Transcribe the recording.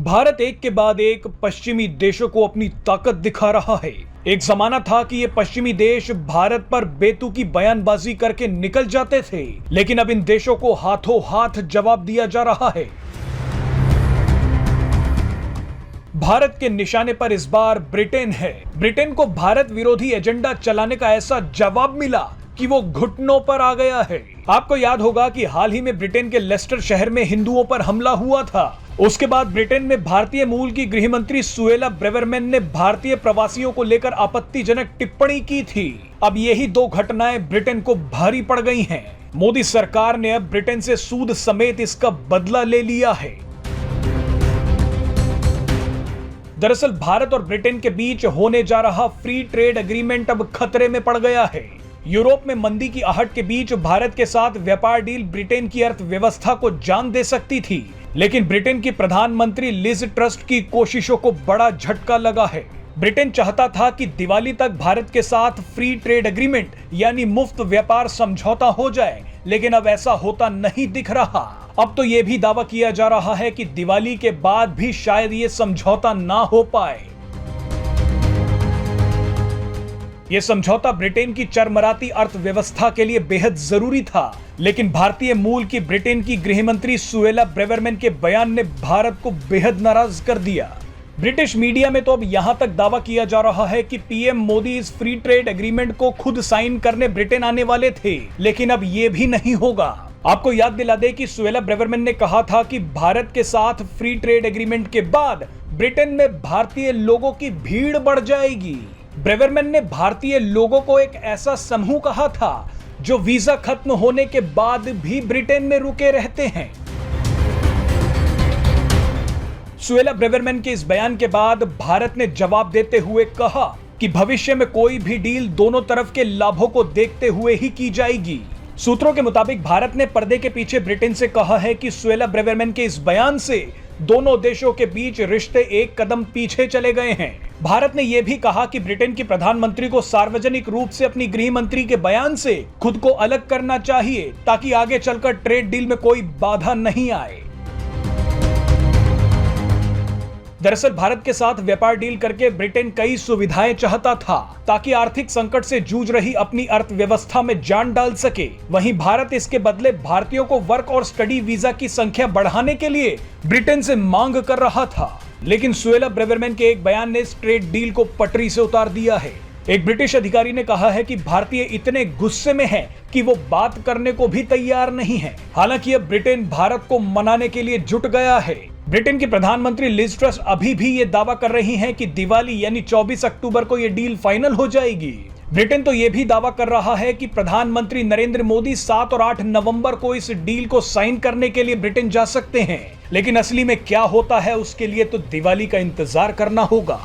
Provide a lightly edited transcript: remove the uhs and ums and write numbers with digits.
भारत एक के बाद एक पश्चिमी देशों को अपनी ताकत दिखा रहा है। एक जमाना था कि ये पश्चिमी देश भारत पर बेतुकी बयानबाजी करके निकल जाते थे, लेकिन अब इन देशों को हाथों हाथ जवाब दिया जा रहा है। भारत के निशाने पर इस बार ब्रिटेन है। ब्रिटेन को भारत विरोधी एजेंडा चलाने का ऐसा जवाब मिला कि वो घुटनों पर आ गया है। आपको याद होगा कि हाल ही में ब्रिटेन के लेस्टर शहर में हिंदुओं पर हमला हुआ था। उसके बाद ब्रिटेन में भारतीय मूल की गृह मंत्री सुएला ब्रेवरमैन ने भारतीय प्रवासियों को लेकर आपत्तिजनक टिप्पणी की थी। अब यही दो घटनाएं ब्रिटेन को भारी पड़ गई हैं। मोदी सरकार ने अब ब्रिटेन से सूद समेत इसका बदला ले लिया है। दरअसल भारत और ब्रिटेन के बीच होने जा रहा फ्री ट्रेड एग्रीमेंट अब खतरे में पड़ गया है। यूरोप में मंदी की आहट के बीच भारत के साथ व्यापार डील ब्रिटेन की अर्थव्यवस्था को जान दे सकती थी, लेकिन ब्रिटेन की प्रधानमंत्री लिज ट्रस्ट की कोशिशों को बड़ा झटका लगा है। ब्रिटेन चाहता था कि दिवाली तक भारत के साथ फ्री ट्रेड एग्रीमेंट यानी मुफ्त व्यापार समझौता हो जाए, लेकिन अब ऐसा होता नहीं दिख रहा। अब तो यह भी दावा किया जा रहा है कि दिवाली के बाद भी शायद ये समझौता ना हो पाए। यह समझौता ब्रिटेन की चरमराती अर्थव्यवस्था के लिए बेहद जरूरी था, लेकिन भारतीय मूल की ब्रिटेन की गृह मंत्री सुएला ब्रेवरमैन के बयान ने भारत को बेहद नाराज कर दिया। ब्रिटिश मीडिया में तो अब यहां तक दावा किया जा रहा है कि पीएम मोदी इस फ्री ट्रेड एग्रीमेंट को खुद साइन करने ब्रिटेन आने वाले थे, लेकिन अब यह भी नहीं होगा। आपको याद दिला दे कि सुएला ब्रेवरमैन ने कहा था कि भारत के साथ फ्री ट्रेड एग्रीमेंट के बाद ब्रिटेन में भारतीय लोगों की भीड़ बढ़ जाएगी। ब्रेवरमैन ने भारतीय लोगों को एक ऐसा समूह कहा था जो वीजा खत्म होने के बाद भी ब्रिटेन में रुके रहते हैं। सुएला ब्रेवरमैन के इस बयान के बाद भारत ने जवाब देते हुए कहा कि भविष्य में कोई भी डील दोनों तरफ के लाभों को देखते हुए ही की जाएगी। सूत्रों के मुताबिक भारत ने पर्दे के पीछे ब्रिटेन से कहा है कि सुएला ब्रेवरमैन के इस बयान से दोनों देशों के बीच रिश्ते एक कदम पीछे चले गए हैं। भारत ने यह भी कहा कि ब्रिटेन की प्रधानमंत्री को सार्वजनिक रूप से अपनी गृह मंत्री के बयान से खुद को अलग करना चाहिए, ताकि आगे चलकर ट्रेड डील में कोई बाधा नहीं आए। दरअसल भारत के साथ व्यापार डील करके ब्रिटेन कई सुविधाएं चाहता था, ताकि आर्थिक संकट से जूझ रही अपनी अर्थव्यवस्था में जान डाल सके। वहीं भारत इसके बदले भारतीयों को वर्क और स्टडी वीजा की संख्या बढ़ाने के लिए ब्रिटेन से मांग कर रहा था, लेकिन सुएला ब्रेवरमैन के एक बयान ने इस ट्रेड डील को पटरी से उतार दिया है। एक ब्रिटिश अधिकारी ने कहा है कि भारतीय इतने गुस्से में हैं कि वो बात करने को भी तैयार नहीं है। हालांकि अब ब्रिटेन भारत को मनाने के लिए जुट गया है। ब्रिटेन की प्रधानमंत्री लिज ट्रस अभी भी ये दावा कर रही हैं कि दिवाली यानी 24 अक्टूबर को ये डील फाइनल हो जाएगी। ब्रिटेन तो ये भी दावा कर रहा है कि प्रधानमंत्री नरेंद्र मोदी 7 और 8 नवंबर को इस डील को साइन करने के लिए ब्रिटेन जा सकते हैं, लेकिन असली में क्या होता है उसके लिए तो दिवाली का इंतजार करना होगा।